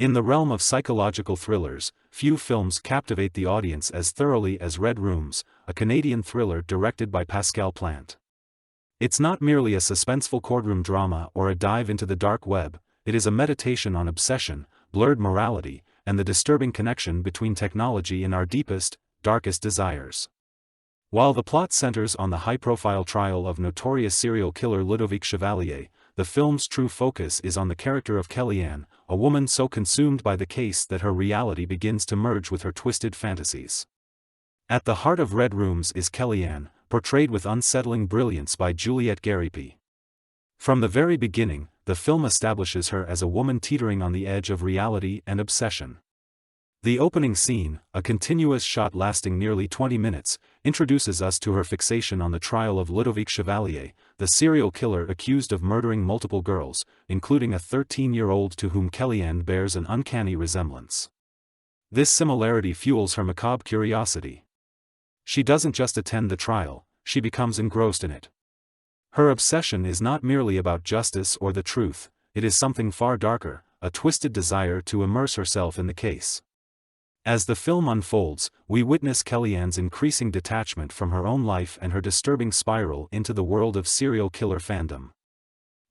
In the realm of psychological thrillers, few films captivate the audience as thoroughly as Red Rooms, a Canadian thriller directed by Pascal Plante. It's not merely a suspenseful courtroom drama or a dive into the dark web, it is a meditation on obsession, blurred morality, and the disturbing connection between technology and our deepest, darkest desires. While the plot centers on the high-profile trial of notorious serial killer Ludovic Chevalier, the film's true focus is on the character of Kellyanne, a woman so consumed by the case that her reality begins to merge with her twisted fantasies. At the heart of Red Rooms is Kellyanne, portrayed with unsettling brilliance by Juliette Garipi. From the very beginning, the film establishes her as a woman teetering on the edge of reality and obsession. The opening scene, a continuous shot lasting nearly 20 minutes, introduces us to her fixation on the trial of Ludovic Chevalier, the serial killer accused of murdering multiple girls, including a 13-year-old to whom Kellyanne bears an uncanny resemblance. This similarity fuels her macabre curiosity. She doesn't just attend the trial, she becomes engrossed in it. Her obsession is not merely about justice or the truth, it is something far darker, a twisted desire to immerse herself in the case. As the film unfolds, we witness Kellyanne's increasing detachment from her own life and her disturbing spiral into the world of serial killer fandom.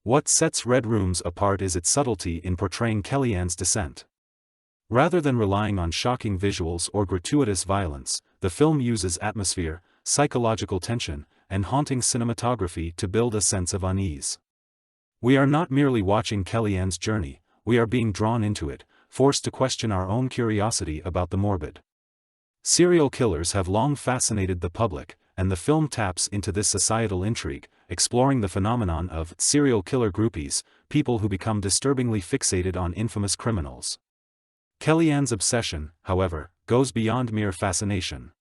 What sets Red Rooms apart is its subtlety in portraying Kellyanne's descent. Rather than relying on shocking visuals or gratuitous violence, the film uses atmosphere, psychological tension, and haunting cinematography to build a sense of unease. We are not merely watching Kellyanne's journey, we are being drawn into it, forced to question our own curiosity about the morbid. Serial killers have long fascinated the public, and the film taps into this societal intrigue, exploring the phenomenon of serial killer groupies, people who become disturbingly fixated on infamous criminals. Kellyanne's obsession, however, goes beyond mere fascination.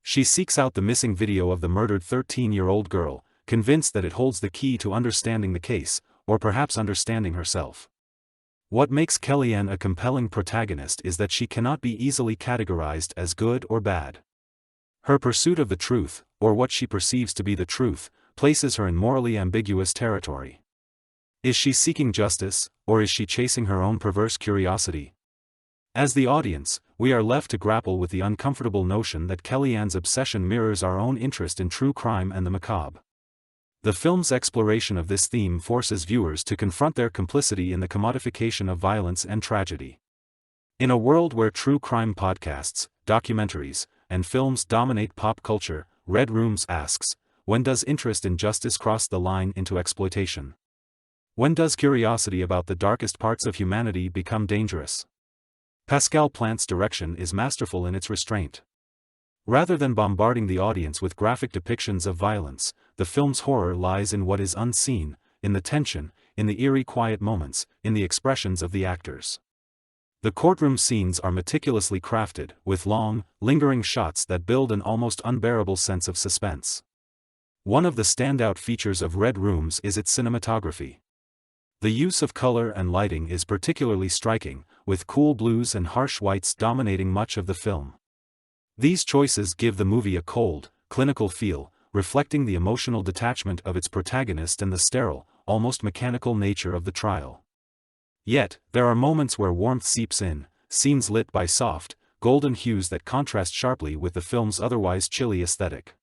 She seeks out the missing video of the murdered 13-year-old girl, convinced that it holds the key to understanding the case, or perhaps understanding herself. What makes Kellyanne a compelling protagonist is that she cannot be easily categorized as good or bad. Her pursuit of the truth, or what she perceives to be the truth, places her in morally ambiguous territory. Is she seeking justice, or is she chasing her own perverse curiosity? As the audience, we are left to grapple with the uncomfortable notion that Kellyanne's obsession mirrors our own interest in true crime and the macabre. The film's exploration of this theme forces viewers to confront their complicity in the commodification of violence and tragedy. In a world where true crime podcasts, documentaries, and films dominate pop culture, Red Rooms asks, when does interest in justice cross the line into exploitation? When does curiosity about the darkest parts of humanity become dangerous? Pascal Plante's direction is masterful in its restraint. Rather than bombarding the audience with graphic depictions of violence, the film's horror lies in what is unseen, in the tension, in the eerie quiet moments, in the expressions of the actors. The courtroom scenes are meticulously crafted, with long, lingering shots that build an almost unbearable sense of suspense. One of the standout features of Red Rooms is its cinematography. The use of color and lighting is particularly striking, with cool blues and harsh whites dominating much of the film. These choices give the movie a cold, clinical feel, reflecting the emotional detachment of its protagonist and the sterile, almost mechanical nature of the trial. Yet, there are moments where warmth seeps in, scenes lit by soft, golden hues that contrast sharply with the film's otherwise chilly aesthetic.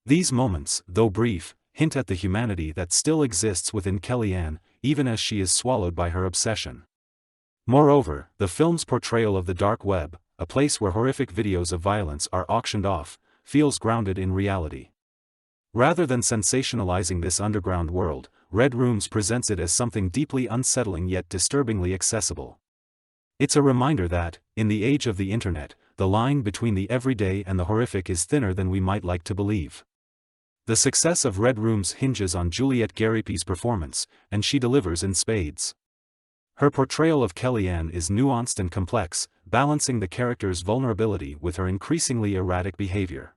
These moments, though brief, hint at the humanity that still exists within Kellyanne, even as she is swallowed by her obsession. Moreover, the film's portrayal of the dark web, a place where horrific videos of violence are auctioned off, feels grounded in reality. Rather than sensationalizing this underground world, Red Rooms presents it as something deeply unsettling yet disturbingly accessible. It's a reminder that, in the age of the internet, the line between the everyday and the horrific is thinner than we might like to believe. The success of Red Rooms hinges on Juliette Garipi's performance, and she delivers in spades. Her portrayal of Kellyanne is nuanced and complex, balancing the character's vulnerability with her increasingly erratic behavior.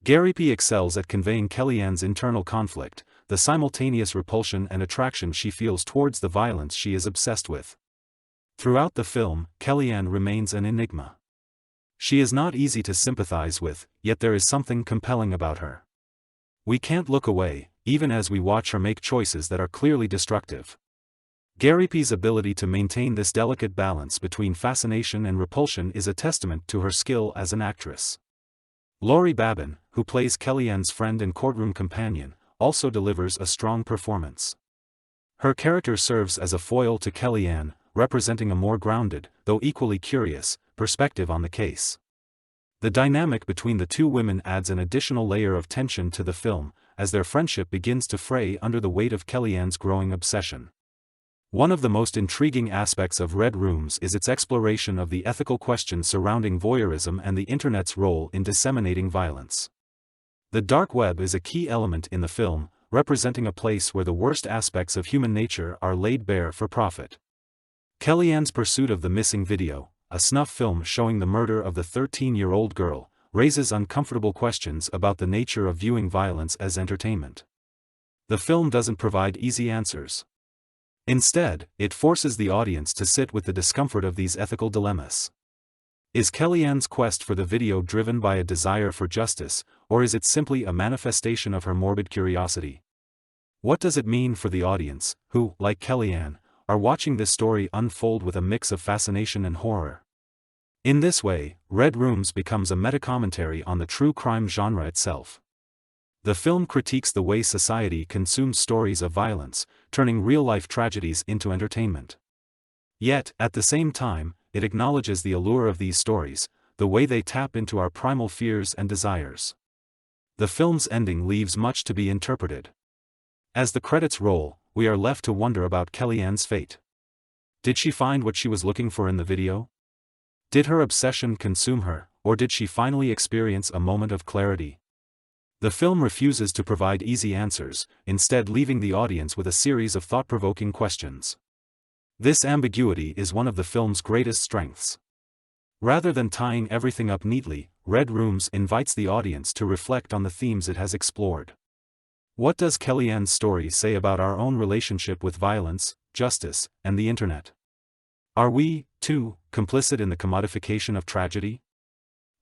Garipi excels at conveying Kellyanne's internal conflict, the simultaneous repulsion and attraction she feels towards the violence she is obsessed with. Throughout the film, Kellyanne remains an enigma. She is not easy to sympathize with, yet there is something compelling about her. We can't look away, even as we watch her make choices that are clearly destructive. Garype's ability to maintain this delicate balance between fascination and repulsion is a testament to her skill as an actress. Laurie Babin, who plays Kellyanne's friend and courtroom companion, also delivers a strong performance. Her character serves as a foil to Kellyanne, representing a more grounded, though equally curious, perspective on the case. The dynamic between the two women adds an additional layer of tension to the film, as their friendship begins to fray under the weight of Kellyanne's growing obsession. One of the most intriguing aspects of Red Rooms is its exploration of the ethical questions surrounding voyeurism and the Internet's role in disseminating violence. The dark web is a key element in the film, representing a place where the worst aspects of human nature are laid bare for profit. Kellyanne's pursuit of the missing video, a snuff film showing the murder of the 13-year-old girl, raises uncomfortable questions about the nature of viewing violence as entertainment. The film doesn't provide easy answers. Instead, it forces the audience to sit with the discomfort of these ethical dilemmas. Is Kellyanne's quest for the video driven by a desire for justice, or is it simply a manifestation of her morbid curiosity? What does it mean for the audience, who, like Kellyanne, are watching this story unfold with a mix of fascination and horror? In this way, Red Rooms becomes a meta-commentary on the true crime genre itself. The film critiques the way society consumes stories of violence, turning real-life tragedies into entertainment. Yet, at the same time, it acknowledges the allure of these stories, the way they tap into our primal fears and desires. The film's ending leaves much to be interpreted. As the credits roll, we are left to wonder about Kellyanne's fate. Did she find what she was looking for in the video? Did her obsession consume her, or did she finally experience a moment of clarity? The film refuses to provide easy answers, instead leaving the audience with a series of thought-provoking questions. This ambiguity is one of the film's greatest strengths. Rather than tying everything up neatly, Red Rooms invites the audience to reflect on the themes it has explored. What does Kellyanne's story say about our own relationship with violence, justice, and the Internet? Are we, too, complicit in the commodification of tragedy?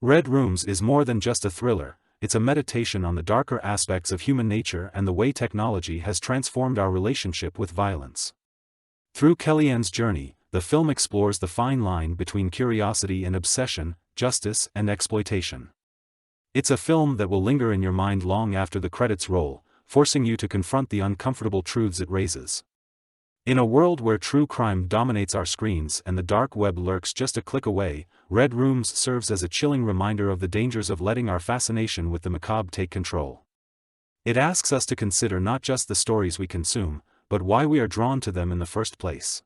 Red Rooms is more than just a thriller. It's a meditation on the darker aspects of human nature and the way technology has transformed our relationship with violence. Through Kellyanne's journey, the film explores the fine line between curiosity and obsession, justice and exploitation. It's a film that will linger in your mind long after the credits roll, forcing you to confront the uncomfortable truths it raises. In a world where true crime dominates our screens and the dark web lurks just a click away, Red Rooms serves as a chilling reminder of the dangers of letting our fascination with the macabre take control. It asks us to consider not just the stories we consume, but why we are drawn to them in the first place.